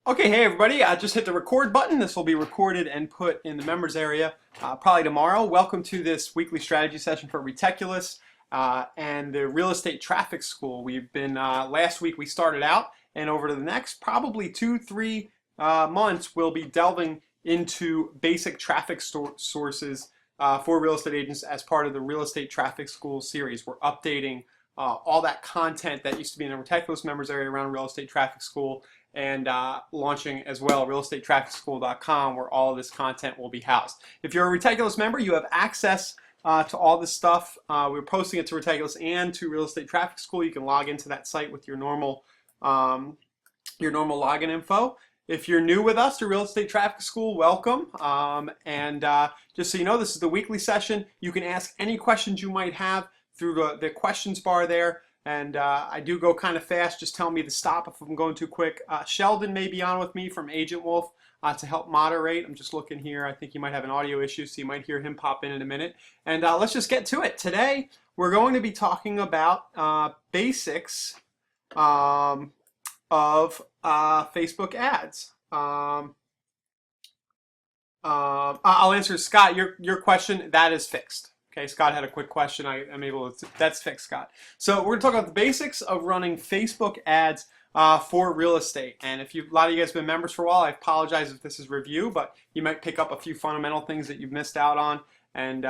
Okay, hey everybody, just hit the record button. This will be recorded and put in the members area probably tomorrow. Welcome to this weekly strategy session for Reticulous and the Real Estate Traffic School. We've been, last week we started out, and over the next probably 2-3 months, we'll be delving into basic traffic sources for real estate agents as part of the Real Estate Traffic School series. We're updating all that content that used to be in the Reticulous members area around Real Estate Traffic School, and launching as well realestatetrafficschool.com, where all of this content will be housed. If you're a Reticulous member, you have access to all this stuff. We're posting it to Reticulous and to Real Estate Traffic School. You can log into that site with your normal login info. If you're new with us to Real Estate Traffic School, welcome. Just so you know, this is the weekly session. You can ask any questions you might have through the questions bar there. And I do go kind of fast. Just tell me to stop if I'm going too quick. Sheldon may be on with me from Agent Wolf to help moderate. I'm just looking here. I think he might have an audio issue, so you might hear him pop in a minute. And let's just get to it. Today, we're going to be talking about basics of Facebook ads. I'll answer, Scott, your question. That is fixed. Okay, Scott had a quick question. I'm able to, that's fixed, Scott. So we're gonna talk about the basics of running Facebook ads for real estate. And if a lot of you guys have been members for a while, I apologize if this is review, but you might pick up a few fundamental things that you've missed out on. And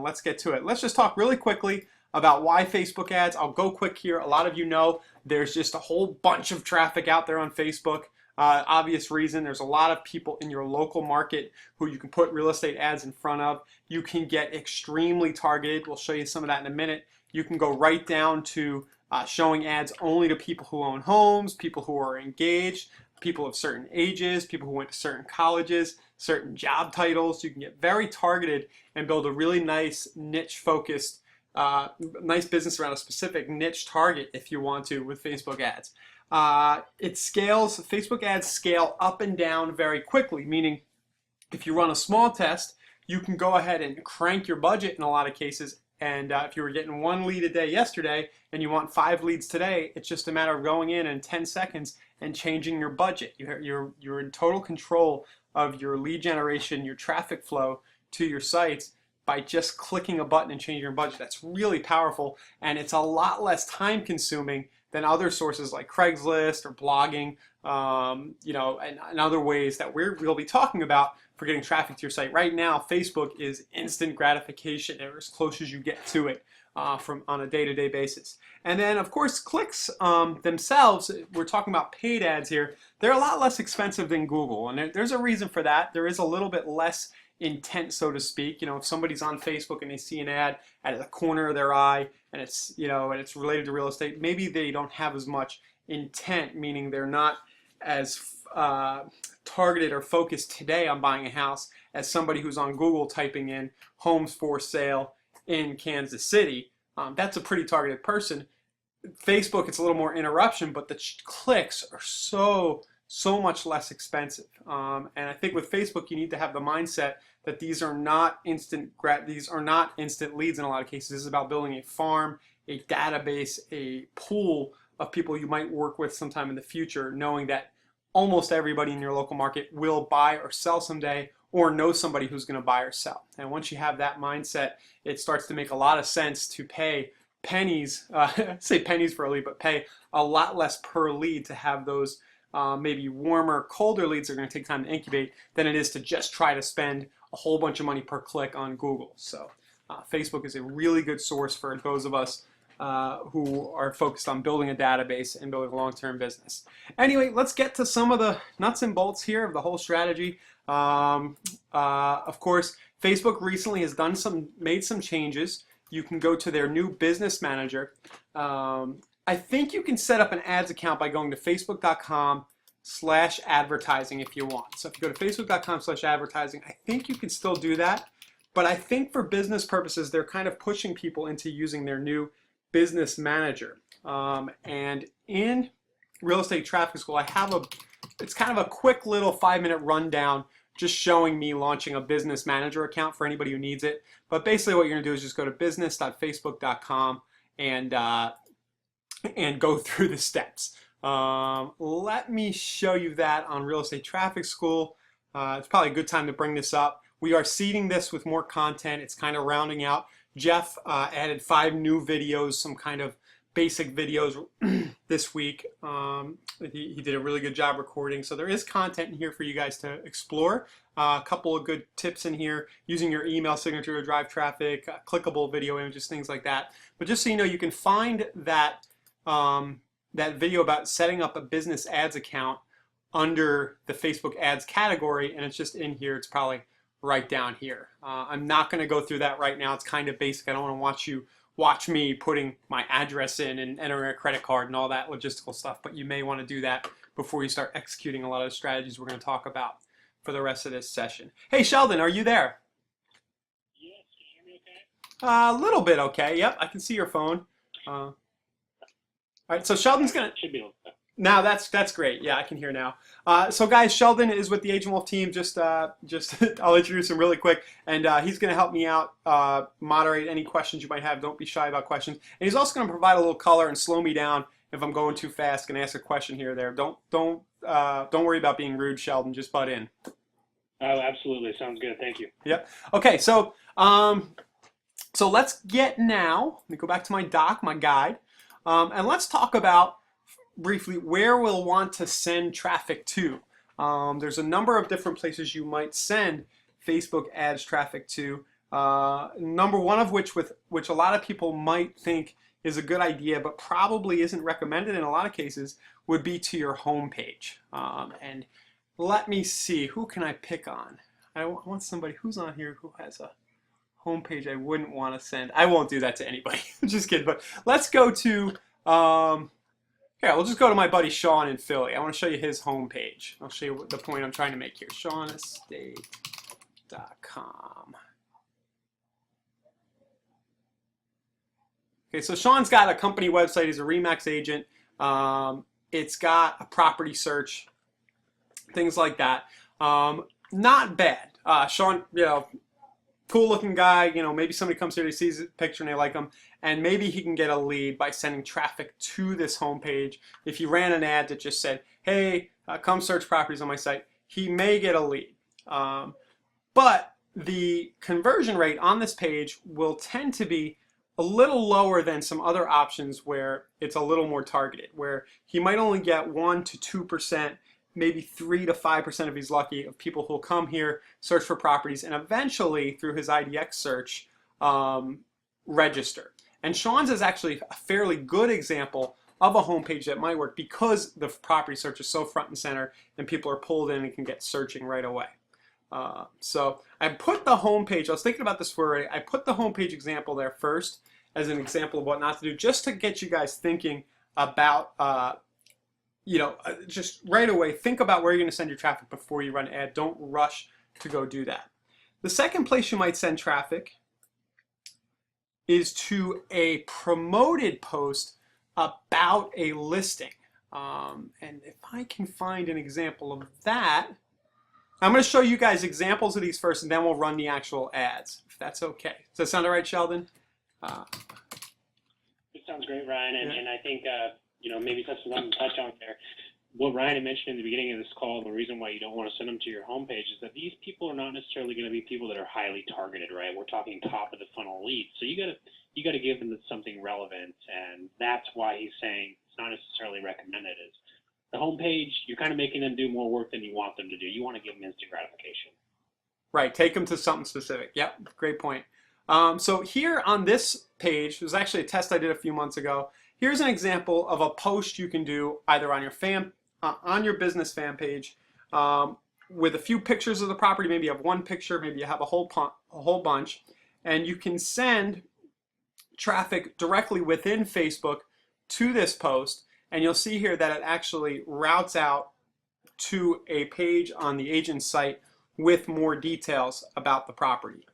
let's get to it. Let's just talk really quickly about why Facebook ads. I'll go quick here. A lot of you know there's just a whole bunch of traffic out there on Facebook. Obvious reason, there's a lot of people in your local market who you can put real estate ads in front of. You can get extremely targeted. We'll show you some of that in a minute. You can go right down to showing ads only to people who own homes, people who are engaged, people of certain ages, people who went to certain colleges, certain job titles. You can get very targeted and build a really nice niche focused, nice business around a specific niche target if you want to with Facebook ads. It scales, Facebook ads scale up and down very quickly, meaning if you run a small test, you can go ahead and crank your budget in a lot of cases. And if you were getting 1 lead a day yesterday and you want 5 leads today, it's just a matter of going in 10 seconds and changing your budget. You're in total control of your lead generation, your traffic flow to your sites by just clicking a button and changing your budget. That's really powerful, and it's a lot less time consuming than other sources like Craigslist or blogging, and other ways that we'll be talking about for getting traffic to your site. Right now, Facebook is instant gratification, or as close as you get to it on a day-to-day basis. And then, of course, clicks themselves, we're talking about paid ads here, they're a lot less expensive than Google, and there's a reason for that. There is a little bit less intent, so to speak. If somebody's on Facebook and they see an ad at the corner of their eye and it's and it's related to real estate, maybe they don't have as much intent, meaning they're not as targeted or focused today on buying a house as somebody who's on Google typing in homes for sale in Kansas City. That's a pretty targeted person. Facebook, it's a little more interruption, but the clicks are so much less expensive. And I think with Facebook, you need to have the mindset that these are not instant leads in a lot of cases. This is about building a farm, a database, a pool of people you might work with sometime in the future, knowing that almost everybody in your local market will buy or sell someday, or know somebody who's going to buy or sell. And once you have that mindset, it starts to make a lot of sense to pay pennies, say pennies for a lead, but pay a lot less per lead to have those maybe warmer, colder leads that are going to take time to incubate than it is to just try to spend a whole bunch of money per click on Google. So Facebook is a really good source for those of us who are focused on building a database and building a long-term business. Anyway, let's get to some of the nuts and bolts here of the whole strategy. Of course, Facebook recently has made some changes. You can go to their new business manager. I think you can set up an ads account by going to facebook.com/advertising if you want. So if you go to facebook.com/advertising, I think you can still do that. But I think for business purposes, they're kind of pushing people into using their new business manager. And in Real Estate Traffic School, it's kind of a quick little 5-minute rundown just showing me launching a business manager account for anybody who needs it. But basically what you're going to do is just go to business.facebook.com and go through the steps. Let me show you that on Real Estate Traffic School. It's probably a good time to bring this up. We are seeding this with more content. It's kind of rounding out. Jeff added 5 new videos, some kind of basic videos this week. He did a really good job recording. So there is content in here for you guys to explore. A couple of good tips in here, using your email signature to drive traffic, clickable video images, things like that. But just so you know, you can find that that video about setting up a business ads account under the Facebook ads category, and it's just in here. It's probably right down here. I'm not going to go through that right now. It's kind of basic. I don't want to watch me putting my address in and entering a credit card and all that logistical stuff, but you may want to do that before you start executing a lot of the strategies we're going to talk about for the rest of this session. Hey Sheldon, are you there? Yes, can you hear me okay? A little bit okay. Yep, I can see your phone. All right, so Sheldon's gonna. Should be okay. Now that's great. Yeah, I can hear now. So guys, Sheldon is with the Agent Wolf team. Just I'll introduce him really quick, and he's going to help me out, moderate any questions you might have. Don't be shy about questions. And he's also going to provide a little color and slow me down if I'm going too fast. Going to ask a question here or there. Don't worry about being rude, Sheldon. Just butt in. Oh, absolutely. Sounds good. Thank you. Yep. Okay. So let's get now. Let me go back to my doc, my guide, and let's talk about briefly where we'll want to send traffic to. There's a number of different places you might send Facebook ads traffic to. Number one of which a lot of people might think is a good idea, but probably isn't recommended in a lot of cases, would be to your home page. And let me see, who can I pick on? I want somebody who's on here who has a home page I wouldn't want to send. I won't do that to anybody. Just kidding. But let's go to yeah, we'll just go to my buddy Sean in Philly. I want to show you his homepage. I'll show you the point I'm trying to make here. SeanEstate.com. Okay, so Sean's got a company website. He's a RE/MAX agent. It's got a property search, things like that. Not bad. Sean, cool looking guy. Maybe somebody comes here, he sees a picture and they like him, and maybe he can get a lead by sending traffic to this homepage. If he ran an ad that just said, hey, come search properties on my site, he may get a lead. But the conversion rate on this page will tend to be a little lower than some other options where it's a little more targeted, where he might only get 1 to 2%, maybe 3 to 5% if he's lucky, of people who'll come here, search for properties, and eventually, through his IDX search, register. And Sean's is actually a fairly good example of a homepage that might work because the property search is so front and center and people are pulled in and can get searching right away. So I put the homepage, I was thinking about this for I put the homepage example there first as an example of what not to do, just to get you guys thinking about just right away, think about where you're going to send your traffic before you run an ad. Don't rush to go do that. The second place you might send traffic is to a promoted post about a listing. And if I can find an example of that, I'm going to show you guys examples of these first, and then we'll run the actual ads, if that's okay. Does that sound all right, Sheldon? It sounds great, Ryan, and I think maybe that's something to touch on there. What Ryan had mentioned in the beginning of this call, the reason why you don't want to send them to your homepage is that these people are not necessarily going to be people that are highly targeted, right? We're talking top of the funnel leads, so you got to give them something relevant, and that's why he's saying it's not necessarily recommended. Is the homepage, you're kind of making them do more work than you want them to do. You want to give them instant gratification. Right, take them to something specific. Yep, great point. So here on this page, it was actually a test I did a few months ago. Here's an example of a post you can do either on your business fan page with a few pictures of the property. Maybe you have one picture, maybe you have a whole bunch, and you can send traffic directly within Facebook to this post, and you'll see here that it actually routes out to a page on the agent's site with more details about the property.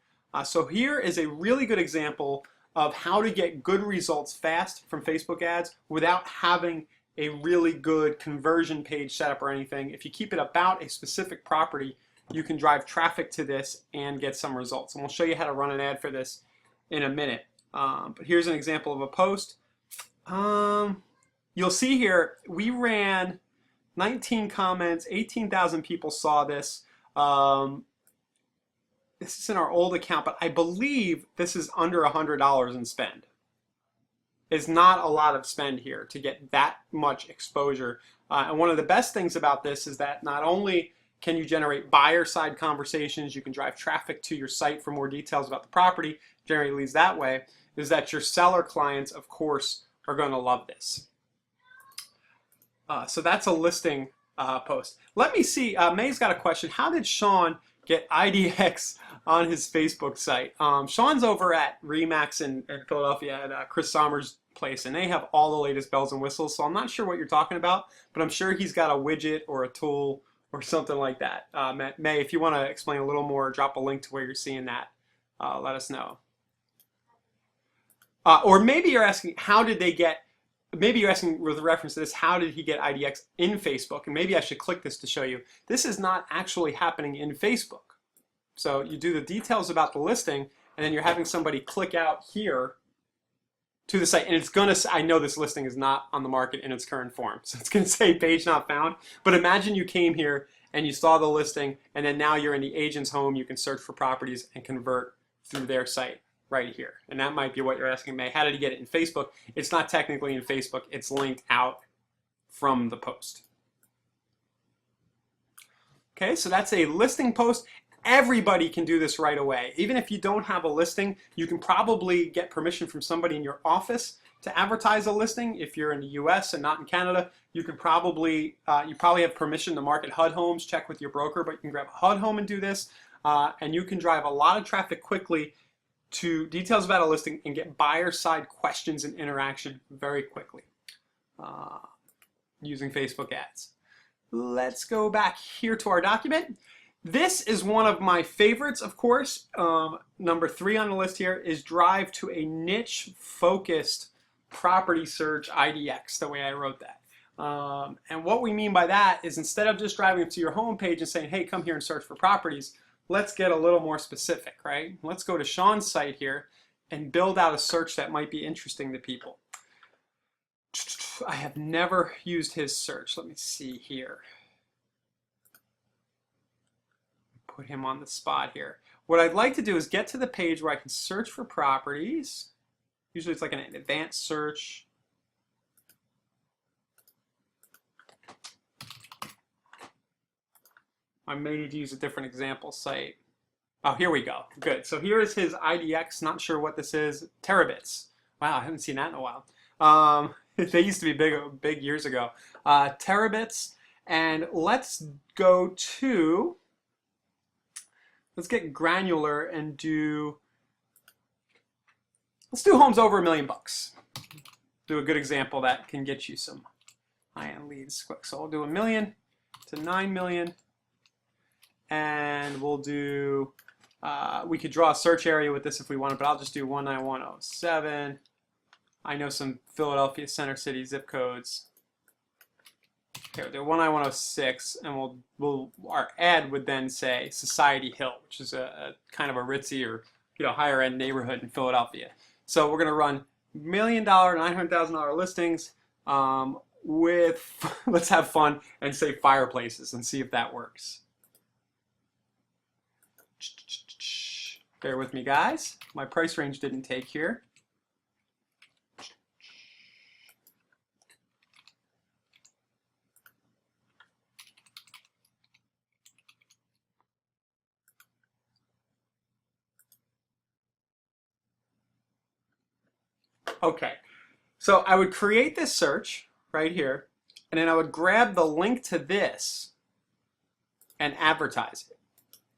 So here is a really good example of how to get good results fast from Facebook ads without having a really good conversion page set up or anything. If you keep it about a specific property, you can drive traffic to this and get some results. And we'll show you how to run an ad for this in a minute. But here's an example of a post. you'll see here, we ran 19 comments, 18,000 people saw this. This is in our old account, but I believe this is under $100 in spend. It's not a lot of spend here to get that much exposure. And one of the best things about this is that not only can you generate buyer side conversations, you can drive traffic to your site for more details about the property, generate leads that way, is that your seller clients, of course, are going to love this. So that's a listing post. Let me see, May's got a question. How did Sean get IDX on his Facebook site? Sean's over at Remax in Philadelphia at Chris Sommer's place, and they have all the latest bells and whistles, so I'm not sure what you're talking about, but I'm sure he's got a widget or a tool or something like that. May, if you want to explain a little more, drop a link to where you're seeing that. Let us know. Or maybe you're asking, how did they get, maybe you're asking with reference to this, how did he get IDX in Facebook? And maybe I should click this to show you. This is not actually happening in Facebook. So you do the details about the listing, and then you're having somebody click out here to the site, and it's going to, I know this listing is not on the market in its current form, so it's going to say page not found, but imagine you came here and you saw the listing, and then now you're in the agent's home, you can search for properties and convert through their site right here. And that might be what you're asking, May. How did he get it in Facebook? It's not technically in Facebook, it's linked out from the post. Okay, so that's a listing post. Everybody can do this right away. Even if you don't have a listing, you can probably get permission from somebody in your office to advertise a listing. If you're in the US and not in Canada, you can probably, you probably have permission to market HUD homes. Check with your broker, but you can grab a HUD home and do this. And you can drive a lot of traffic quickly to details about a listing and get buyer side questions and interaction very quickly using Facebook ads. Let's go back here to our document. This is one of my favorites, of course. Number 3 on the list here is drive to a niche focused property search IDX, the way I wrote that. And what we mean by that is, instead of just driving to your home page and saying, hey, come here and search for properties, let's get a little more specific, right? Let's go to Sean's site here and build out a search that might be interesting to people. I have never used his search. Let me see here. Put him on the spot here. What I'd like to do is get to the page where I can search for properties. Usually it's like an advanced search. I may need to use a different example site. Oh, here we go. Good. So here is his IDX. Not sure what this is. Terabits. Wow, I haven't seen that in a while. They used to be big years ago. Terabits. And let's go to, let's get granular and do, let's do homes over $1 million. Do a good example that can get you some high-end leads quick. So we'll do $1 million to $9 million. And we'll do, we could draw a search area with this if we wanted, but I'll just do 19107. I know some Philadelphia Center City zip codes. Okay, we'll do 19106, and our ad would then say Society Hill, which is a kind of a ritzy or higher end neighborhood in Philadelphia. So we're going to run $1 million, $900,000 listings with, let's have fun and say fireplaces and see if that works. Bear with me, guys. My price range didn't take here. Okay, so I would create this search right here, and then I would grab the link to this and advertise it.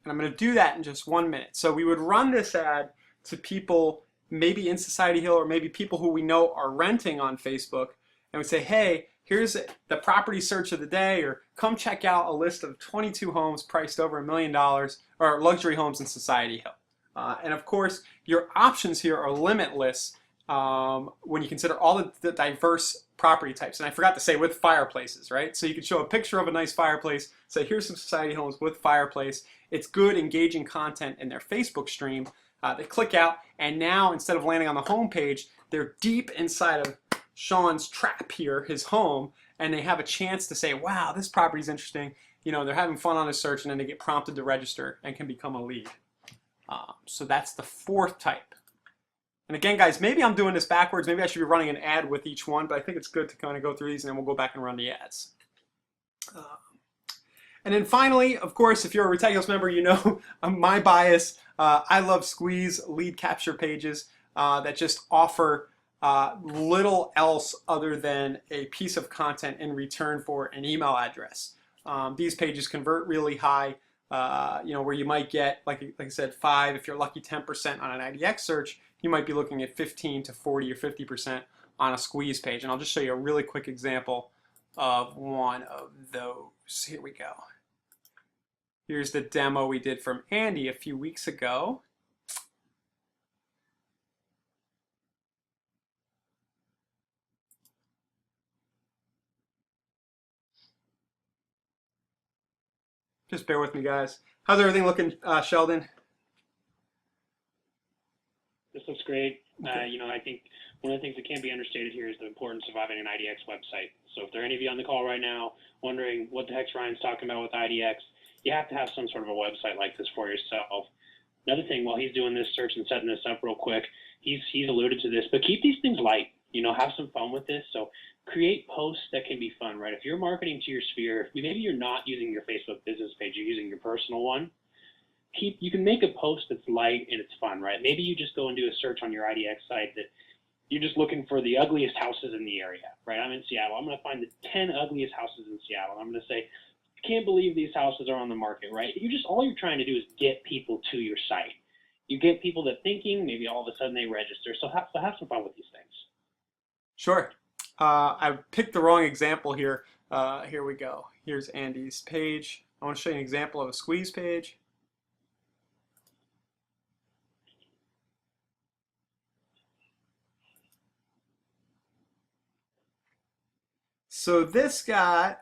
And I'm going to do that in just 1 minute. So we would run this ad to people maybe in Society Hill, or maybe people who we know are renting on Facebook, and we say, hey, here's the property search of the day, or come check out a list of 22 homes priced over $1 million, or luxury homes in Society Hill. And of course, your options here are limitless when you consider all the diverse property types. And I forgot to say, with fireplaces, right? So you can show a picture of a nice fireplace, say here's some Society homes with fireplace. It's good, engaging content in their Facebook stream. They click out, and now instead of landing on the home page, they're deep inside of Sean's trap here, his home, and they have a chance to say, wow, this property's interesting. You know, they're having fun on a search, and then they get prompted to register and can become a lead. So that's the fourth type. And again, guys, maybe I'm doing this backwards. Maybe I should be running an ad with each one, but I think it's good to kind of go through these, and then we'll go back and run the ads. And then finally, of course, if you're a Retagulos member, you know my bias. I love Squeeze lead capture pages that just offer little else other than a piece of content in return for an email address. These pages convert really high, you know, where you might get, like I said, 5, if you're lucky, 10% on an IDX search. You might be looking at 15 to 40 or 50% on a Squeeze page. And I'll just show you a really quick example of one of those. Here we go. Here's the demo we did from Andy a few weeks ago. Just bear with me, guys. How's everything looking, Sheldon? This looks great. You know, I think one of the things that can't be understated here is the importance of having an IDX website. So if there are any of you on the call right now wondering what the heck's Ryan's talking about with IDX, you have to have some sort of a website like this for yourself. Another thing, while he's doing this search and setting this up real quick, he's alluded to this, but keep these things light. You know, have some fun with this. So create posts that can be fun, right? If you're marketing to your sphere, maybe you're not using your Facebook business page, you're using your personal one. You can make a post that's light and it's fun, right? Maybe you just go and do a search on your IDX site that you're just looking for the ugliest houses in the area, right? I'm in Seattle. I'm going to find the 10 ugliest houses in Seattle. I'm going to say, I can't believe these houses are on the market, right? All you're trying to do is get people to your site. You get people that thinking, maybe all of a sudden they register. So have some fun with these things. Sure. I picked the wrong example here. Here we go. Here's Andy's page. I want to show you an example of a Squeeze page. So this got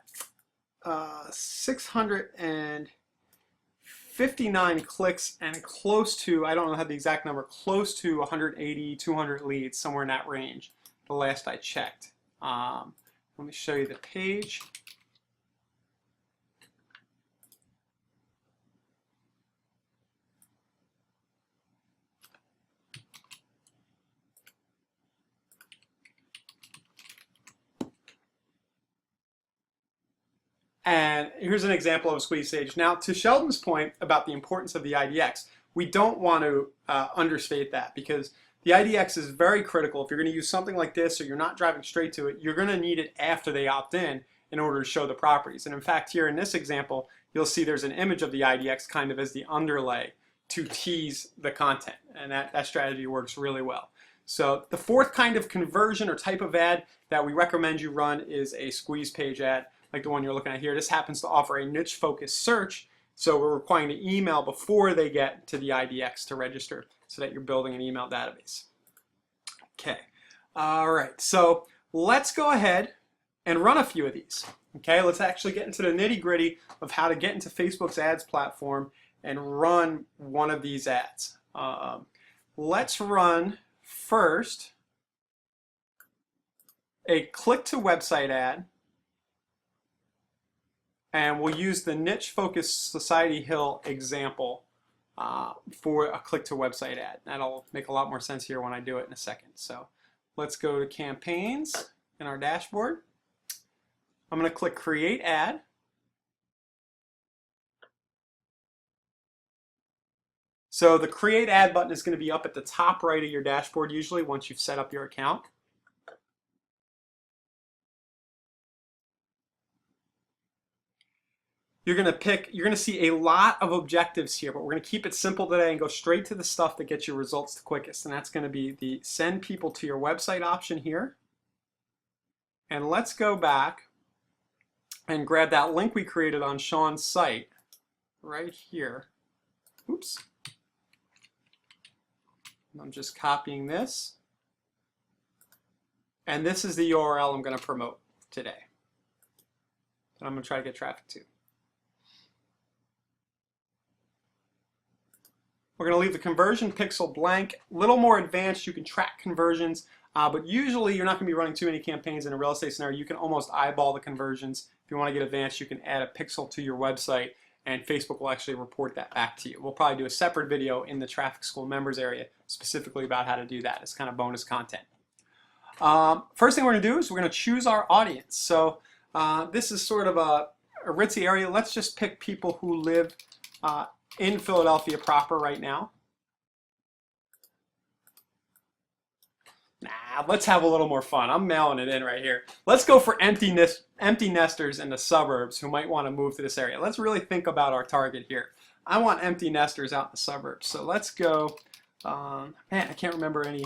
659 clicks and close to, I don't know how the exact number, close to 180, 200 leads, somewhere in that range, the last I checked. Let me show you the page. And here's an example of a Squeeze page. Now, to Sheldon's point about the importance of the IDX, we don't want to understate that, because the IDX is very critical. If you're going to use something like this, or you're not driving straight to it, you're going to need it after they opt in order to show the properties. And in fact, here in this example, you'll see there's an image of the IDX kind of as the underlay to tease the content. And that strategy works really well. So the fourth kind of conversion or type of ad that we recommend you run is a Squeeze page ad, like the one you're looking at here. This happens to offer a niche-focused search, so we're requiring to email before they get to the IDX to register, so that you're building an email database. Okay, all right, so let's go ahead and run a few of these. Okay, let's actually get into the nitty-gritty of how to get into Facebook's ads platform and run one of these ads. Let's run first a click-to-website ad. And we'll use the niche-focused Society Hill example for a click-to-website ad. That'll make a lot more sense here when I do it in a second. So let's go to campaigns in our dashboard. I'm going to click Create Ad. So the Create Ad button is going to be up at the top right of your dashboard usually once you've set up your account. You're going to see a lot of objectives here, but we're going to keep it simple today and go straight to the stuff that gets your results the quickest. And that's going to be the send people to your website option here. And let's go back and grab that link we created on Sean's site right here. Oops. I'm just copying this. And this is the URL I'm going to promote today, that I'm going to try to get traffic to. We're going to leave the conversion pixel blank. A little more advanced, you can track conversions But usually you're not going to be running too many campaigns in a real estate scenario. You can almost eyeball the conversions. If you want to get advanced, you can add a pixel to your website and Facebook will actually report that back to you. We'll probably do a separate video in the Traffic School members area specifically about how to do that. It's kind of bonus content. First thing we're going to do is we're going to choose our audience. So this is sort of a ritzy area. Let's just pick people who live in Philadelphia proper right now. Nah, let's have a little more fun. I'm mailing it in right here. Let's go for empty nesters in the suburbs who might want to move to this area. Let's really think about our target here. I want empty nesters out in the suburbs. So let's go, man, I can't remember any.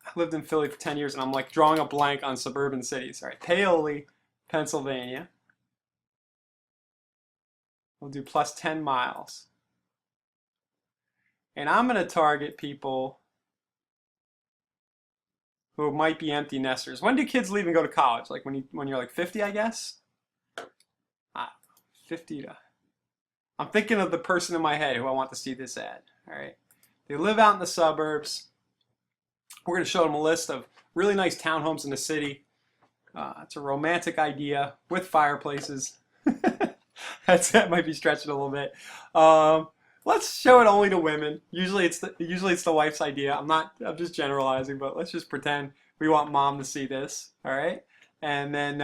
I lived in Philly for 10 years and I'm like drawing a blank on suburban cities. All right, Paoli, Pennsylvania. We'll do plus 10 miles. And I'm going to target people who might be empty nesters. When do kids leave and go to college? Like when you're like 50, I guess? 50 to... I'm thinking of the person in my head who I want to see this ad. All right. They live out in the suburbs. We're going to show them a list of really nice townhomes in the city. It's a romantic idea with fireplaces. That might be stretching a little bit. Let's show it only to women. Usually it's the wife's idea. I'm just generalizing, but let's just pretend we want mom to see this. All right, and then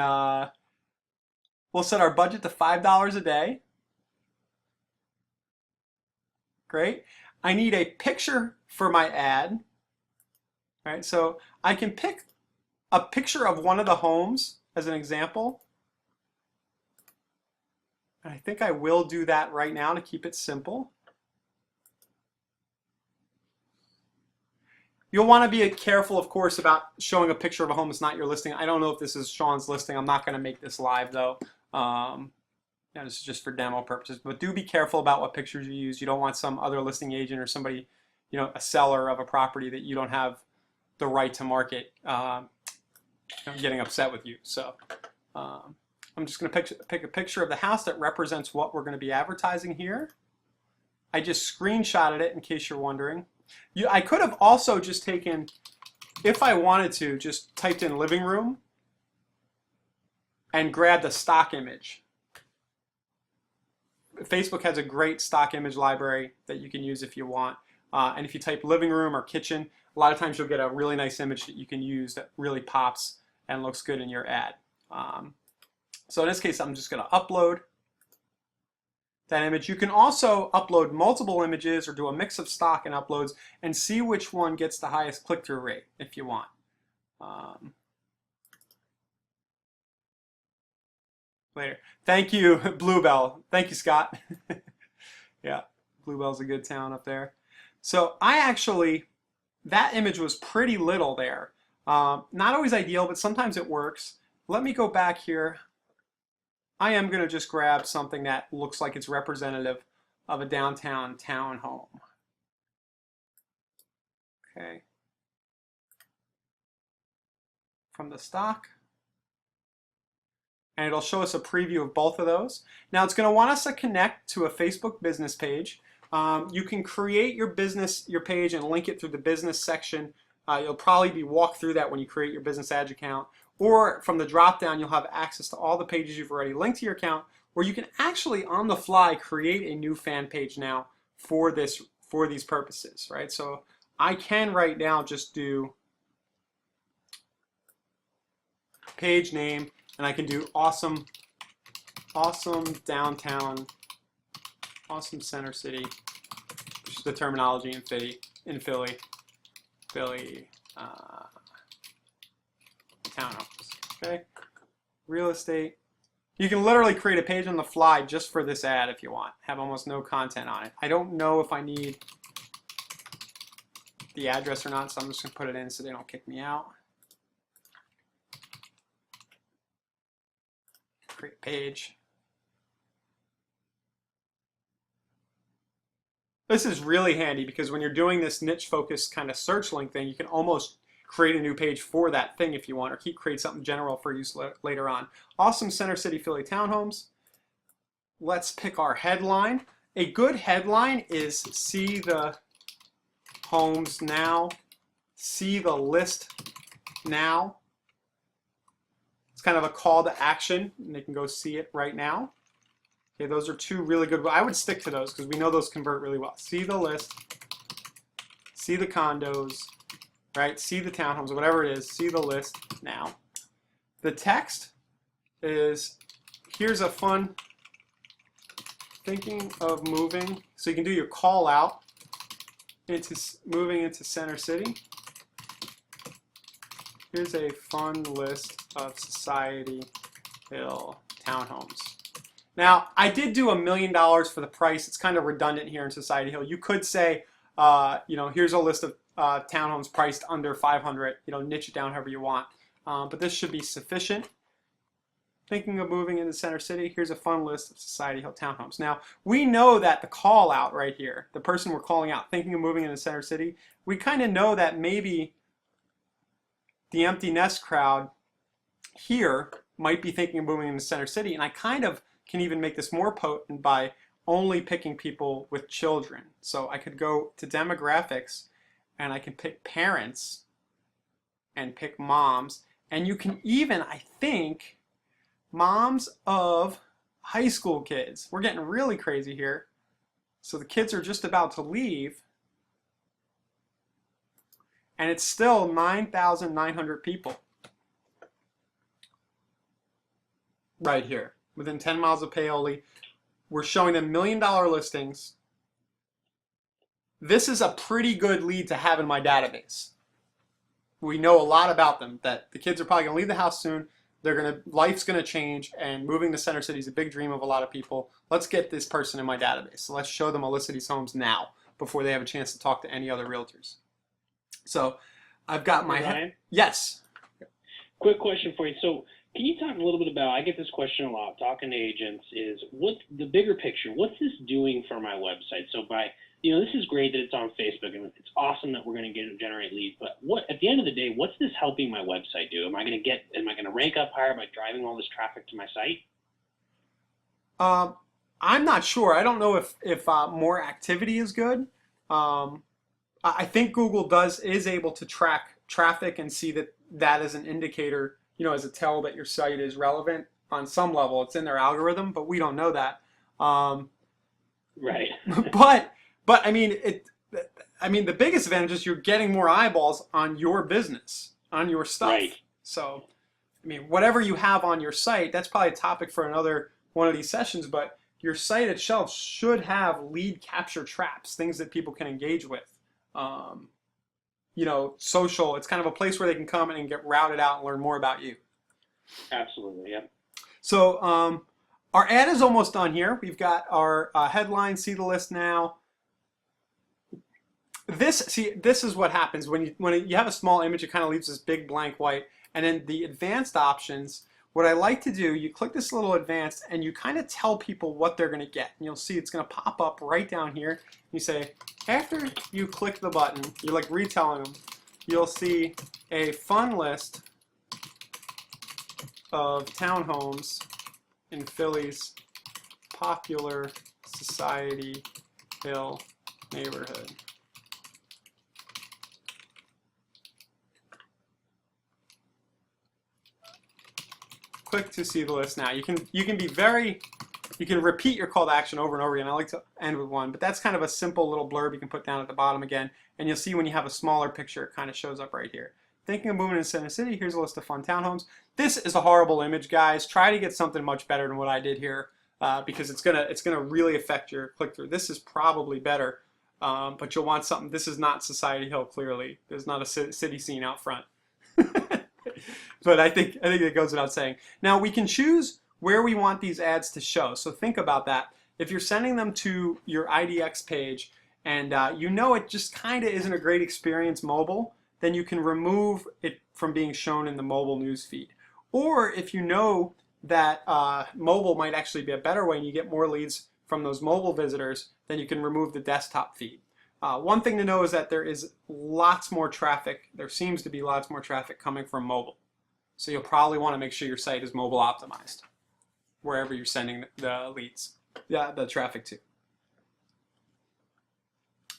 we'll set our budget to $5 a day. Great. I need a picture for my ad. All right, so I can pick a picture of one of the homes as an example. And I think I will do that right now to keep it simple. You'll want to be careful, of course, about showing a picture of a home that's not your listing. I don't know if this is Sean's listing. I'm not going to make this live, though. This is just for demo purposes. But do be careful about what pictures you use. You don't want some other listing agent or somebody, a seller of a property that you don't have the right to market getting upset with you. So I'm just going to pick a picture of the house that represents what we're going to be advertising here. I just screenshotted it in case you're wondering. I could have also just taken, if I wanted to, just typed in living room and grabbed a stock image. Facebook has a great stock image library that you can use if you want. And if you type living room or kitchen, a lot of times you'll get a really nice image that you can use that really pops and looks good in your ad. So in this case, I'm just going to upload that image. You can also upload multiple images or do a mix of stock and uploads and see which one gets the highest click-through rate if you want. Later. Thank you, Bluebell. Thank you, Scott. Yeah, Bluebell's a good town up there. So that image was pretty little there. Not always ideal, but sometimes it works. Let me go back here. I am going to just grab something that looks like it's representative of a downtown townhome. Okay. From the stock. And it'll show us a preview of both of those. Now it's going to want us to connect to a Facebook business page. You can create your page and link it through the business section. You'll probably be walked through that when you create your business ads account. Or from the drop down, you'll have access to all the pages you've already linked to your account, where you can actually on the fly create a new fan page now for these purposes, right? So I can right now just do page name, and I can do awesome downtown, awesome center city, which is the terminology in Philly, townhomes. Okay, real estate. You can literally create a page on the fly just for this ad if you want. Have almost no content on it. I don't know if I need the address or not, so I'm just going to put it in so they don't kick me out. Create page. This is really handy because when you're doing this niche focused kind of search link thing, you can almost create a new page for that thing if you want, or create something general for use later on. Awesome Center City Philly townhomes. Let's pick our headline. a good headline is see the homes now, see the list now. It's kind of a call to action, and they can go see it right now. Okay, those are two really good. I would stick to those because we know those convert really well. See the list, see the condos, right? See the townhomes, whatever it is, see the list now. The text is, here's a fun, thinking of moving. So you can do your call out into moving into Center City. Here's a fun list of Society Hill townhomes. Now, I did do $1 million for the price. It's kind of redundant here in Society Hill. You could say, you know, here's a list of townhomes priced under 500. You know, niche it down however you want. But this should be sufficient. Thinking of moving into Center City, here's a fun list of Society Hill townhomes. Now, we know that the call out right here, the person we're calling out, thinking of moving into Center City, we kind of know that maybe the empty nest crowd here might be thinking of moving into Center City, and I kind of can even make this more potent by only picking people with children. So I could go to demographics and I can pick parents and pick moms, and you can even, I think, moms of high school kids. We're getting really crazy here. So the kids are just about to leave, and it's still 9,900 people right here within 10 miles of Paoli. We're showing them $1 million listings. This is a pretty good lead to have in my database. We know a lot about them, that the kids are probably going to leave the house soon. Life's going to change, and moving to Center City is a big dream of a lot of people. Let's get this person in my database. So let's show them Elicity's homes now before they have a chance to talk to any other realtors. So I've got my Ryan? Yes. Quick question for you. So can you talk a little bit about, I get this question a lot, talking to agents, is what the bigger picture, what's this doing for my website? So by, you know, this is great that it's on Facebook, and it's awesome that we're going to generate leads, but what, at the end of the day, what's this helping my website do? Am I going to rank up higher by driving all this traffic to my site? I'm not sure. I don't know if more activity is good. I think Google is able to track traffic and see that as an indicator, you know, as a tell that your site is relevant on some level. It's in their algorithm, but we don't know that. Right. But I mean, the biggest advantage is you're getting more eyeballs on your business, on your stuff. Right. So, I mean, whatever you have on your site, that's probably a topic for another one of these sessions, but your site itself should have lead capture traps, things that people can engage with. You know, social, it's kind of a place where they can come and get routed out and learn more about you. Absolutely, yeah. So our ad is almost done here. We've got our headline, see the list now. This is what happens when you have a small image. It kind of leaves this big blank white, and then the advanced options. What I like to do, you click this little advanced, and you kind of tell people what they're going to get. And you'll see it's going to pop up right down here. You say, after you click the button, you're like retelling them. You'll see a fun list of townhomes in Philly's popular Society Hill neighborhood. Click to see the list now. You can repeat your call to action over and over again. I like to end with one, but that's kind of a simple little blurb you can put down at the bottom again, and you'll see when you have a smaller picture, it kind of shows up right here. Thinking of moving to Center City, here's a list of fun townhomes. This is a horrible image, guys. Try to get something much better than what I did here, because it's gonna really affect your click-through. This is probably better, but you'll want something. This is not Society Hill, clearly. There's not a city scene out front. But I think it goes without saying. Now we can choose where we want these ads to show. So think about that. If you're sending them to your IDX page and you know it just kind of isn't a great experience mobile, then you can remove it from being shown in the mobile news feed. Or if you know that mobile might actually be a better way and you get more leads from those mobile visitors, then you can remove the desktop feed. One thing to know is that there is lots more traffic. There seems to be lots more traffic coming from mobile. So you'll probably want to make sure your site is mobile optimized wherever you're sending the leads, the traffic to.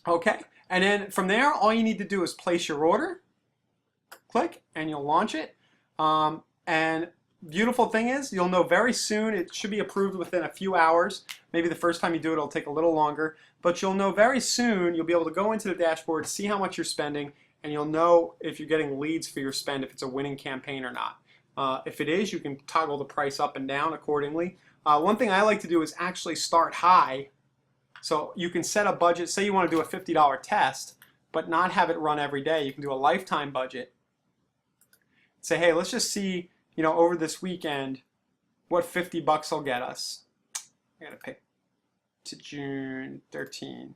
Okay, and then from there, all you need to do is place your order, click, and you'll launch it. And beautiful thing is, you'll know very soon. It should be approved within a few hours. Maybe the first time you do it, it'll take a little longer, but you'll know very soon. You'll be able to go into the dashboard, see how much you're spending, and you'll know if you're getting leads for your spend, if it's a winning campaign or not. If it is, you can toggle the price up and down accordingly. One thing I like to do is actually start high. So you can set a budget. Say you want to do a $50 test, but not have it run every day. You can do a lifetime budget. Say, hey, let's just see, over this weekend, what 50 bucks will get us. I gotta pick to June 13.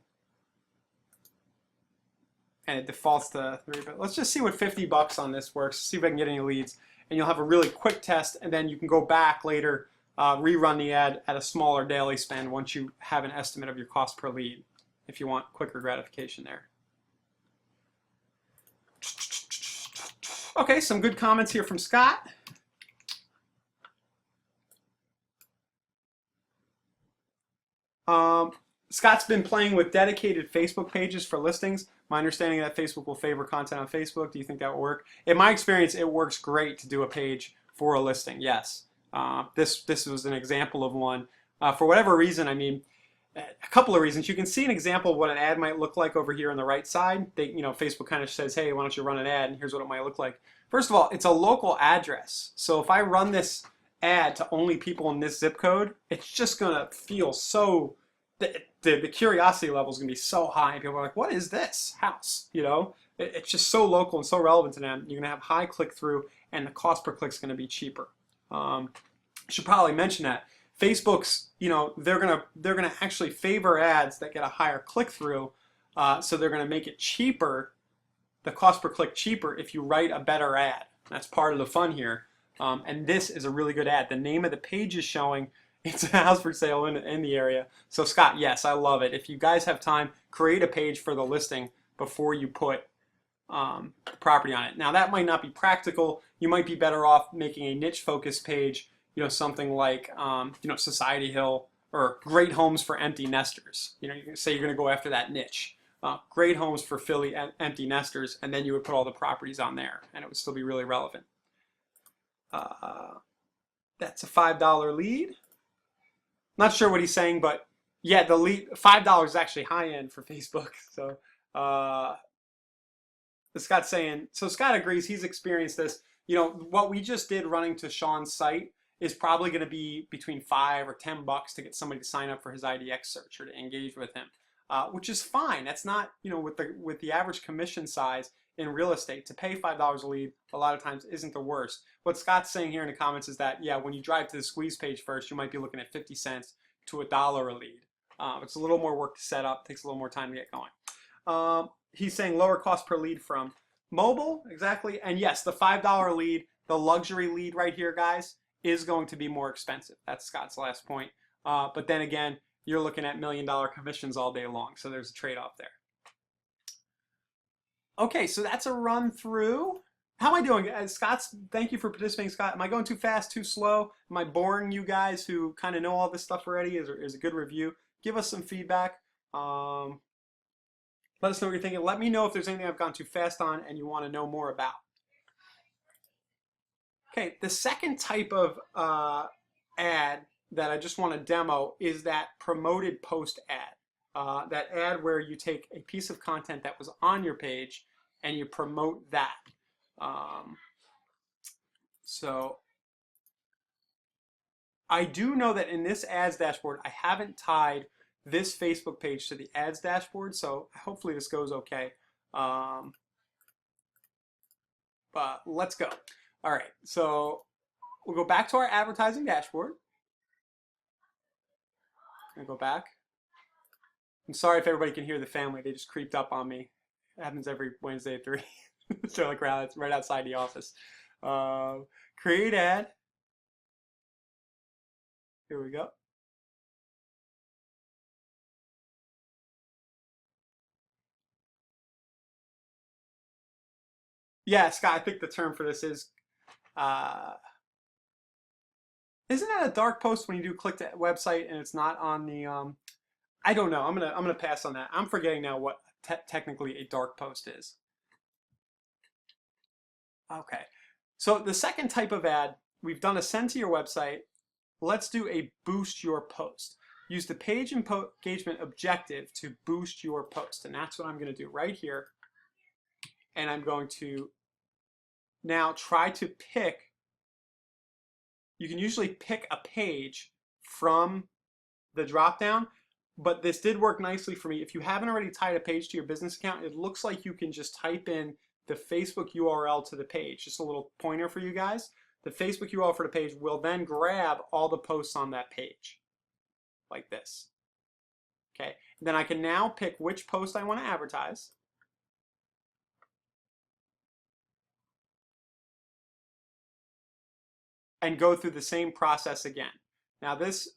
And it defaults to 3, but let's just see what 50 bucks on this works, see if I can get any leads. And you'll have a really quick test, and then you can go back later, rerun the ad at a smaller daily spend once you have an estimate of your cost per lead, if you want quicker gratification there. Okay, some good comments here from Scott. Scott's been playing with dedicated Facebook pages for listings. My understanding is that Facebook will favor content on Facebook. Do you think that will work? In my experience, it works great to do a page for a listing, yes. This was an example of one. For whatever reason, a couple of reasons. You can see an example of what an ad might look like over here on the right side. Facebook kind of says, hey, why don't you run an ad, and here's what it might look like. First of all, it's a local address. So if I run this ad to only people in this zip code, it's just going to feel so, the curiosity level is going to be so high. People are like, what is this house? It's just so local and so relevant to them. You're going to have high click-through, and the cost per click is going to be cheaper. Should probably mention that Facebook's, they're gonna actually favor ads that get a higher click-through, so they're gonna make it cheaper, the cost per click cheaper if you write a better ad. That's part of the fun here. And this is a really good ad. The name of the page is showing it's a house for sale in the area. So Scott, yes, I love it. If you guys have time, create a page for the listing before you put the property on it. Now that might not be practical. You might be better off making a niche focused page, something like Society Hill or Great Homes for Empty Nesters. You can say you're going to go after that niche. Great Homes for Philly Empty Nesters, and then you would put all the properties on there, and it would still be really relevant. That's a $5 lead. Not sure what he's saying, but yeah, the lead $5 is actually high end for Facebook. So Scott's saying, so Scott agrees, he's experienced this. What we just did running to Sean's site is probably going to be between $5 or $10 to get somebody to sign up for his IDX search or to engage with him, which is fine. That's not, with the average commission size in real estate, to pay $5 a lead a lot of times isn't the worst. What Scott's saying here in the comments is that, yeah, when you drive to the squeeze page first, you might be looking at 50 cents to $1 a lead. It's a little more work to set up, takes a little more time to get going. He's saying lower cost per lead from mobile, exactly. And yes, the $5 lead, the luxury lead right here, guys, is going to be more expensive. That's Scott's last point. But then again, you're looking at $1 million commissions all day long, so there's a trade-off there. Okay, so that's a run through. How am I doing? Thank you for participating, Scott. Am I going too fast, too slow? Am I boring you guys who kind of know all this stuff already? Is a good review? Give us some feedback. Let us know what you're thinking. Let me know if there's anything I've gone too fast on and you want to know more about. Okay, the second type of ad that I just want to demo is that promoted post ad. That ad where you take a piece of content that was on your page and you promote that. So I do know that in this ads dashboard, I haven't tied this Facebook page to the ads dashboard, so hopefully this goes okay. But let's go. All right, so we'll go back to our advertising dashboard. I'll go back. I'm sorry if everybody can hear the family. They just creeped up on me. It happens every Wednesday at 3. So like right outside the office. Create ad. Here we go. Yeah, Scott, I think the term for this is, isn't that a dark post when you do click to website and it's not on the, I don't know. I'm gonna pass on that. I'm forgetting now what technically a dark post is. Okay, so the second type of ad, we've done a send to your website. Let's do a boost your post. Use the page engagement objective to boost your post. And that's what I'm going to do right here. And I'm going to now try to pick, you can usually pick a page from the drop down, but this did work nicely for me. If you haven't already tied a page to your business account, it looks like you can just type in the Facebook URL to the page. Just a little pointer for you guys. The Facebook URL for the page will then grab all the posts on that page, like this. Okay, then I can now pick which post I want to advertise. And go through the same process again. Now this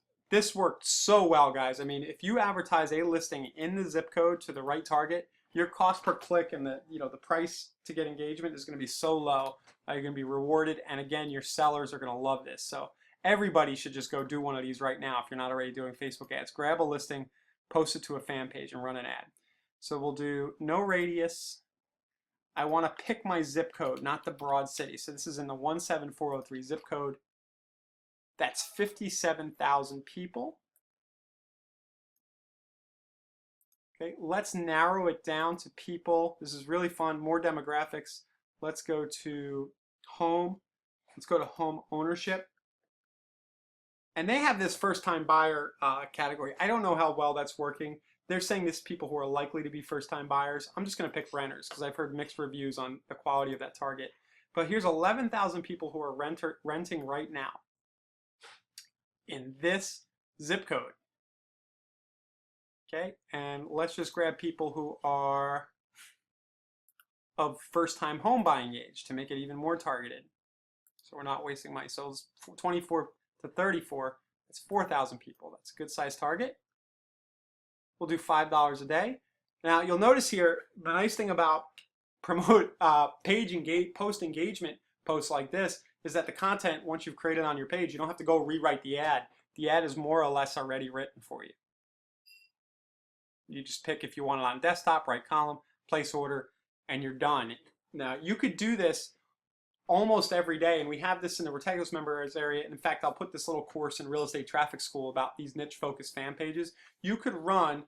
worked so well, guys. I mean, if you advertise a listing in the zip code to the right target, your cost per click and the price to get engagement is going to be so low. You're going to be rewarded, and again, your sellers are going to love this. So everybody should just go do one of these right now if you're not already doing Facebook ads. Grab a listing, post it to a fan page, and run an ad. So we'll do no radius. I want to pick my zip code, not the broad city. So this is in the 17403 zip code. That's 57,000 people. Okay, let's narrow it down to people. This is really fun, more demographics. Let's go to home. Let's go to home ownership. And they have this first-time buyer category. I don't know how well that's working. They're saying this is people who are likely to be first-time buyers. I'm just going to pick renters because I've heard mixed reviews on the quality of that target. But here's 11,000 people who are renting right now in this zip code. Okay, and let's just grab people who are of first-time home buying age to make it even more targeted. So we're not wasting money. So it's 24 to 34, that's 4,000 people. That's a good size target. We'll do $5 a day. Now you'll notice here, the nice thing about post engagement posts like this is that the content, once you've created on your page, you don't have to go rewrite the ad. The ad is more or less already written for you. You just pick if you want it on desktop, right column, place order, and you're done. Now you could do this almost every day, and we have this in the Retegus members area. In fact, I'll put this little course in Real Estate Traffic School about these niche-focused fan pages. You could run,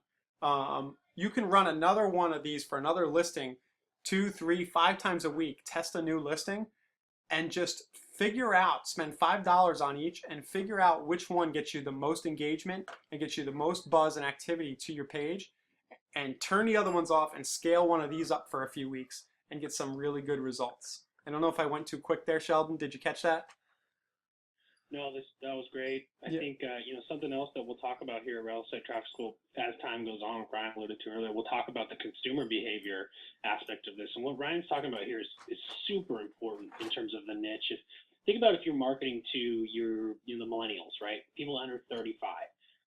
you can run another one of these for another listing 2, 3, 5 times a week. Test a new listing, and just figure out, spend $5 on each, and figure out which one gets you the most engagement and gets you the most buzz and activity to your page, and turn the other ones off and scale one of these up for a few weeks and get some really good results. I don't know if I went too quick there, Sheldon. Did you catch that? No, that was great. I think something else that we'll talk about here at Real Estate Traffic School as time goes on, Ryan alluded to earlier, we'll talk about the consumer behavior aspect of this. And what Ryan's talking about here is super important in terms of the niche. Think about if you're marketing to the millennials, right? People under 35.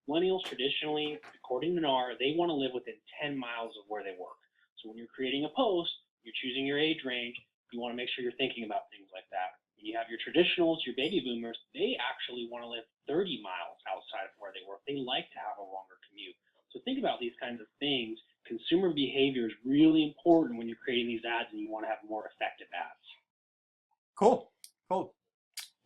Millennials traditionally, according to NAR, they want to live within 10 miles of where they work. So when you're creating a post, you're choosing your age range, you want to make sure you're thinking about things like that. When you have your traditionals, your baby boomers, they actually want to live 30 miles outside of where they work. They like to have a longer commute. So think about these kinds of things. Consumer behavior is really important when you're creating these ads and you want to have more effective ads. Cool.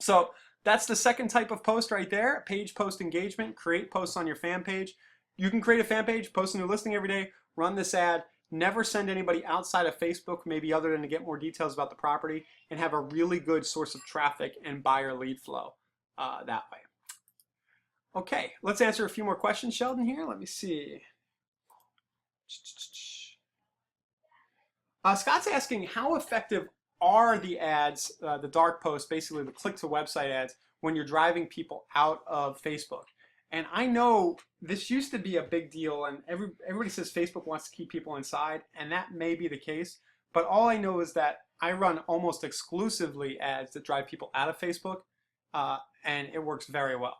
So that's the second type of post right there, page post engagement. Create posts on your fan page. You can create a fan page, post a new listing every day, run this ad, never send anybody outside of Facebook, maybe other than to get more details about the property, and have a really good source of traffic and buyer lead flow that way. Okay, let's answer a few more questions, Sheldon, here. Let me see. Scott's asking, how effective are the ads, the dark posts, basically the click-to-website ads, when you're driving people out of Facebook? And I know this used to be a big deal, and everybody says Facebook wants to keep people inside, and that may be the case. But all I know is that I run almost exclusively ads that drive people out of Facebook, and it works very well.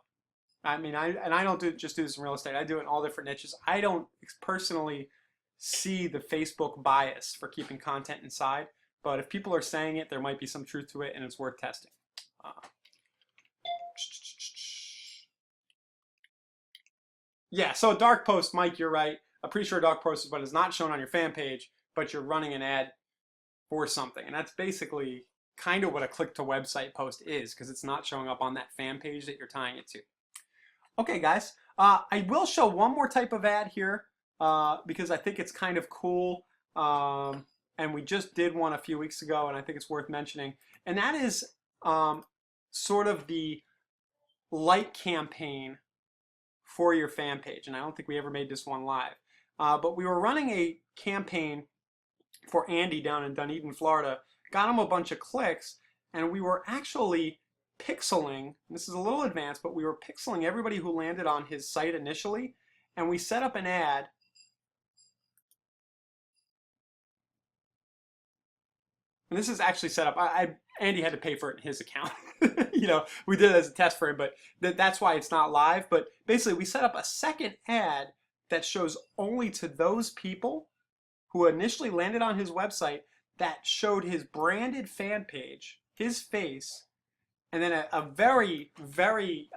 I mean, I don't just do this in real estate. I do it in all different niches. I don't personally see the Facebook bias for keeping content inside, but if people are saying it, there might be some truth to it, and it's worth testing. Yeah, so dark post, Mike, you're right. a Pretty Sure Dog posted but is not shown on your fan page, but you're running an ad for something. And that's basically kind of what a click to website post is, because it's not showing up on that fan page that you're tying it to. Okay, guys, I will show one more type of ad here because I think it's kind of cool. And we just did one a few weeks ago, and I think it's worth mentioning. And that is sort of the like campaign for your fan page. And I don't think we ever made this one live. But we were running a campaign for Andy down in Dunedin, Florida. Got him a bunch of clicks, and we were actually pixeling, this is a little advanced, but we were pixeling everybody who landed on his site initially, and we set up an ad. And this is actually set up. Andy had to pay for it in his account. You know, we did it as a test for him, but that's why it's not live. But basically, we set up a second ad that shows only to those people who initially landed on his website, that showed his branded fan page, his face, and then a very, very,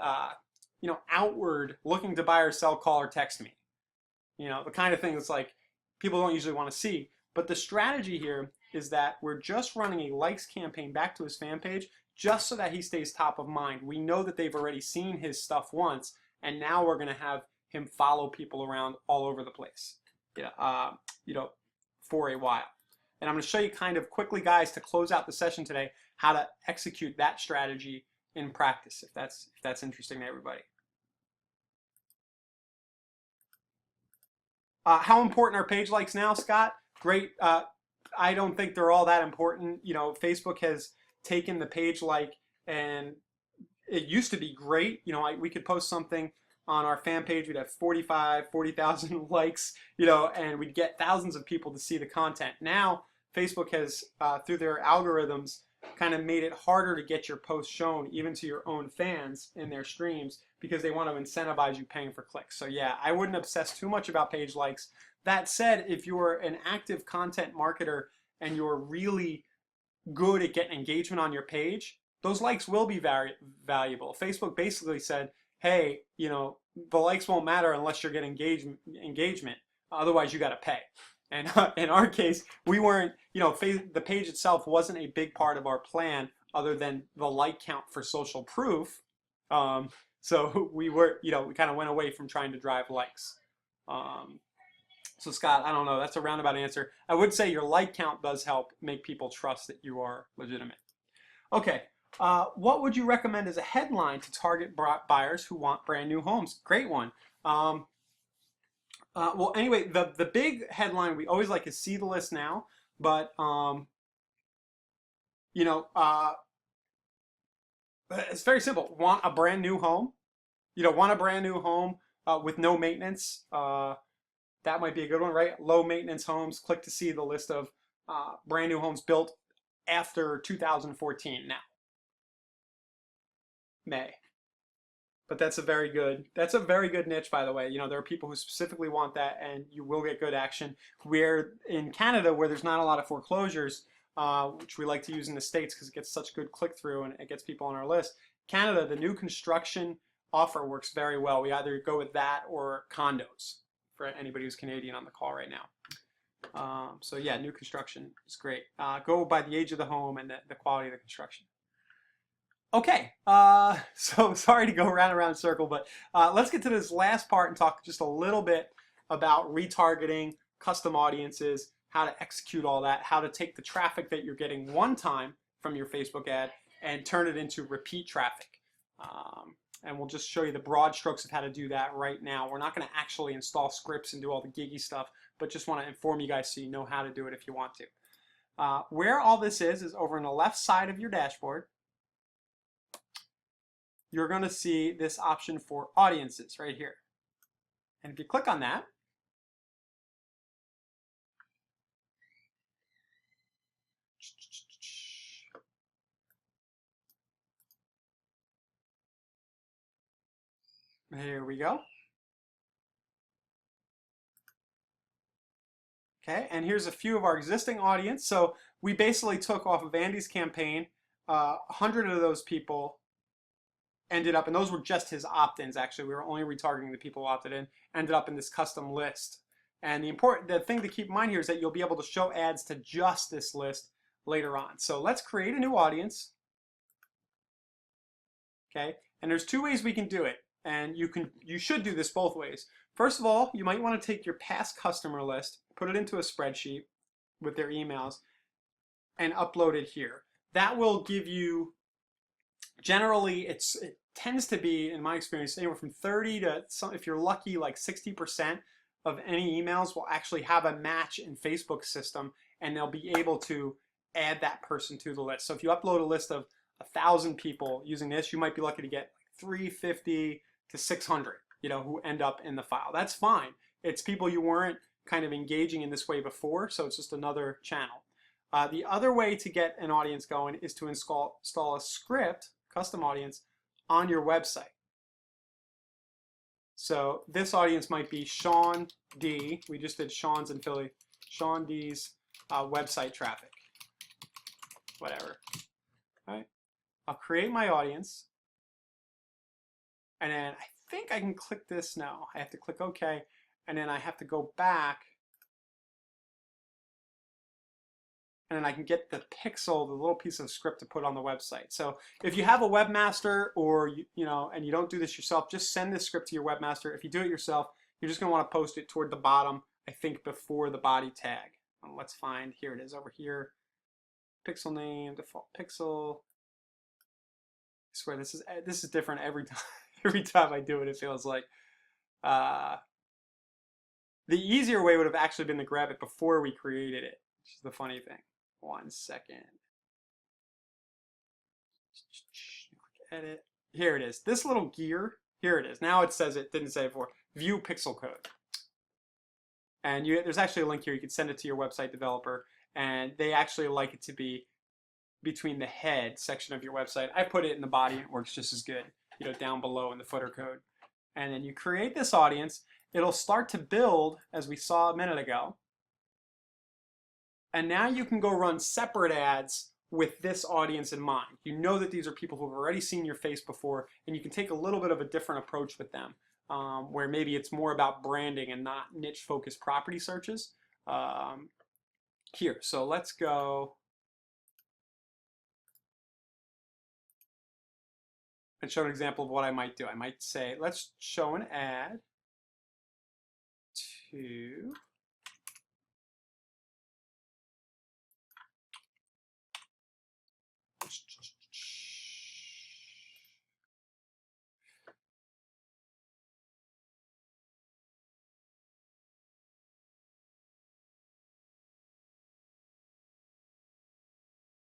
you know, outward looking to buy or sell, call or text me. You know, the kind of thing that's like people don't usually want to see. But the strategy here is that we're just running a likes campaign back to his fan page just so that he stays top of mind. We know that they've already seen his stuff once, and now we're going to have him follow people around all over the place, yeah, you know, for a while. And I'm going to show you kind of quickly, guys, to close out the session today, how to execute that strategy in practice, if that's interesting to everybody. How important are page likes now, Scott? Great. I don't think they're all that important. You know, Facebook has taken the page like, and it used to be great. You know, we could post something on our fan page, we'd have 40,000 likes, you know, and we'd get thousands of people to see the content. Now, Facebook has, through their algorithms, kind of made it harder to get your post shown even to your own fans in their streams, because they want to incentivize you paying for clicks. So yeah, I wouldn't obsess too much about page likes. That said, if you're an active content marketer and you're really good at getting engagement on your page, those likes will be valuable. Facebook basically said, hey, you know, the likes won't matter unless you're getting engagement. Otherwise, you got to pay. And in our case, we weren't, you know, the page itself wasn't a big part of our plan other than the like count for social proof. So we were, you know, we kind of went away from trying to drive likes. So Scott, I don't know, that's a roundabout answer. I would say your like count does help make people trust that you are legitimate. Okay, what would you recommend as a headline to target buyers who want brand new homes? Great one. Well, anyway, the big headline we always like is see the list now, but you know, it's very simple. Want a brand new home? You know, want a brand new home with no maintenance? That might be a good one, right? Low maintenance homes. Click to see the list of brand new homes built after 2014 now. May. But that's a very good niche, by the way. You know, there are people who specifically want that, and you will get good action. Where in Canada, where there's not a lot of foreclosures, which we like to use in the States because it gets such good click-through and it gets people on our list. Canada, the new construction offer works very well. We either go with that or condos, for anybody who's Canadian on the call right now. So yeah, new construction is great. Go by the age of the home and the quality of the construction. Okay, so sorry to go round and round in a circle, but let's get to this last part and talk just a little bit about retargeting, custom audiences, how to execute all that, how to take the traffic that you're getting one time from your Facebook ad and turn it into repeat traffic. And we'll just show you the broad strokes of how to do that right now. We're not going to actually install scripts and do all the giggy stuff, but just want to inform you guys so you know how to do it if you want to. Where all this is over on the left side of your dashboard. You're going to see this option for audiences right here. And if you click on that, here we go. Okay, and here's a few of our existing audience. So we basically took off of Andy's campaign, 100 of those people ended up, and those were just his opt-ins actually, we were only retargeting the people who opted in, ended up in this custom list And the thing to keep in mind here is that you'll be able to show ads to just this list later on. So let's create a new audience. Okay, and there's two ways we can do it, and you should do this both ways. First of all, you might want to take your past customer list, put it into a spreadsheet with their emails, and upload it here. That will give you, generally, it tends to be, in my experience, anywhere from 30 to, if you're lucky, like 60% of any emails will actually have a match in Facebook's system, and they'll be able to add that person to the list. So if you upload a list of 1,000 people using this, you might be lucky to get 350 to 600, who end up in the file. That's fine. It's people you weren't kind of engaging in this way before, so it's just another channel. The other way to get an audience going is to install a script, custom audience, on your website. So this audience might be Sean D. We just did Sean's in Philly. Sean D's website traffic. Whatever. All right. I'll create my audience. And then I think I can click this now. I have to click OK. And then I have to go back. And then I can get the pixel, the little piece of script to put on the website. So if you have a webmaster or and you don't do this yourself, just send this script to your webmaster. If you do it yourself, you're just gonna want to post it toward the bottom, I think before the body tag. Let's find, here it is over here. Pixel name, default pixel. I swear this is different every time. Every time I do it, it feels like. The easier way would have actually been to grab it before we created it, which is the funny thing. 1 second. Edit. Here it is. This little gear, here it is. Now it says it didn't say it before. View pixel code. And there's actually a link here. You can send it to your website developer, and they actually like it to be between the head section of your website. I put it in the body, and it works just as good, down below in the footer code. And then you create this audience. It'll start to build, as we saw a minute ago. And now you can go run separate ads with this audience in mind. You know that these are people who have already seen your face before, and you can take a little bit of a different approach with them, where maybe it's more about branding and not niche-focused property searches. Here, so let's go and show an example of what I might do. I might say, let's show an ad to...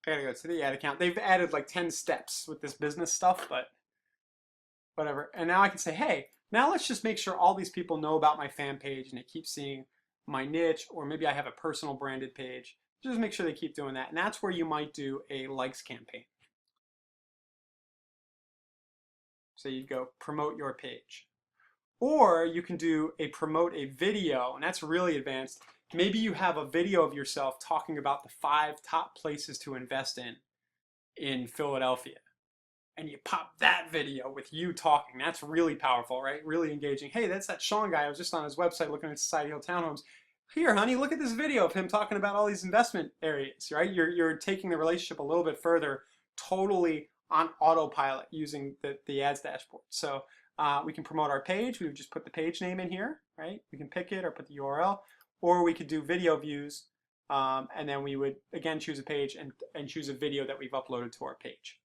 I gotta go to the ad account. They've added like 10 steps with this business stuff, but whatever. And now I can say, hey, now let's just make sure all these people know about my fan page and they keep seeing my niche, or maybe I have a personal branded page. Just make sure they keep doing that. And that's where you might do a likes campaign. So you go promote your page. Or you can do promote a video, and that's really advanced. Maybe you have a video of yourself talking about the 5 top places to invest in Philadelphia. And you pop that video with you talking. That's really powerful, right? Really engaging. Hey, that's that Sean guy. I was just on his website looking at Society Hill Townhomes. Here, honey, look at this video of him talking about all these investment areas, right? You're taking the relationship a little bit further, totally on autopilot using the ads dashboard. So we can promote our page. We would just put the page name in here, right? We can pick it or put the URL. Or we could do video views, and then we would, again, choose a page and choose a video that we've uploaded to our page.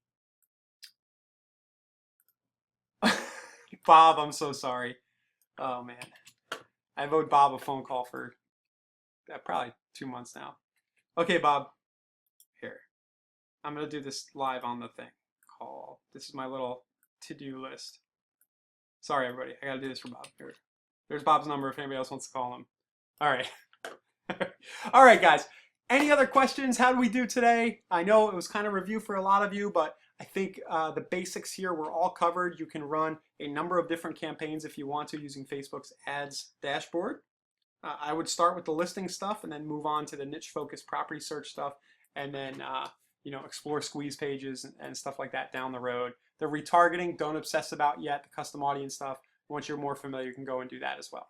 Bob, I'm so sorry. Oh, man. I've owed Bob a phone call for probably 2 months now. Okay, Bob. Here. I'm going to do this live on the thing. This is my little to-do list. Sorry, everybody. I got to do this for Bob. Here. There's Bob's number if anybody else wants to call him. All right. All right, guys. Any other questions? How do we do today? I know it was kind of review for a lot of you, but I think the basics here were all covered. You can run a number of different campaigns if you want to using Facebook's ads dashboard. I would start with the listing stuff and then move on to the niche-focused property search stuff, and then explore squeeze pages and stuff like that down the road. The retargeting, don't obsess about yet. The custom audience stuff, once you're more familiar, you can go and do that as well.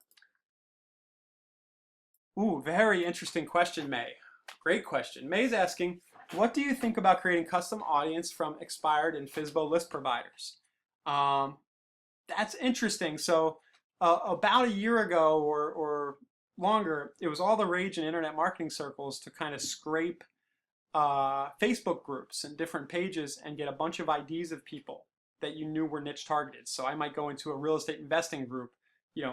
Ooh, very interesting question, May. Great question. May's asking, what do you think about creating custom audience from expired and FSBO list providers? Um, that's interesting. So about a year ago or longer, it was all the rage in internet marketing circles to kind of scrape Facebook groups and different pages and get a bunch of IDs of people that you knew were niche targeted. So I might go into a real estate investing group,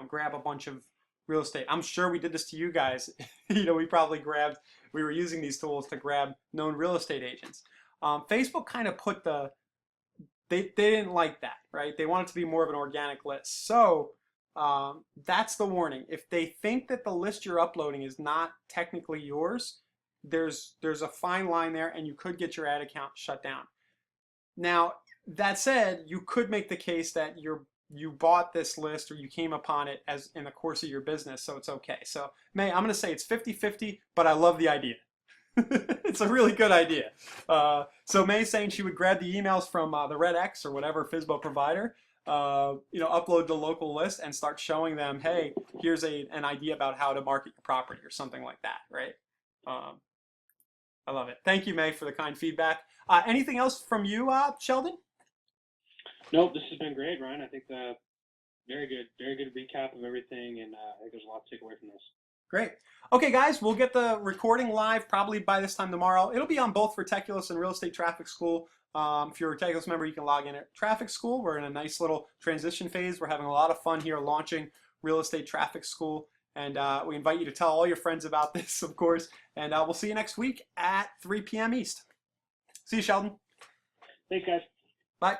grab a bunch of real estate. I'm sure we did this to you guys. We were using these tools to grab known real estate agents. Facebook kind of put they didn't like that, right? They want it to be more of an organic list. So that's the warning. If they think that the list you're uploading is not technically yours, there's a fine line there, and you could get your ad account shut down. Now, that said, you could make the case that you bought this list or you came upon it as in the course of your business, so it's okay. So, May, I'm going to say it's 50-50, but I love the idea. It's a really good idea. So May's saying she would grab the emails from the Red X or whatever FSBO provider, upload the local list and start showing them, hey, here's an idea about how to market your property or something like that, right? I love it. Thank you, May, for the kind feedback. Anything else from you, Sheldon? Nope, this has been great, Ryan. I think very good recap of everything, and I think there's a lot to take away from this. Great. Okay, guys, we'll get the recording live probably by this time tomorrow. It'll be on both for Teculus and Real Estate Traffic School. If you're a Teculus member, you can log in at Traffic School. We're in a nice little transition phase. We're having a lot of fun here launching Real Estate Traffic School. And we invite you to tell all your friends about this, of course. And we'll see you next week at 3 p.m. East. See you, Sheldon. Thanks, guys. Bye.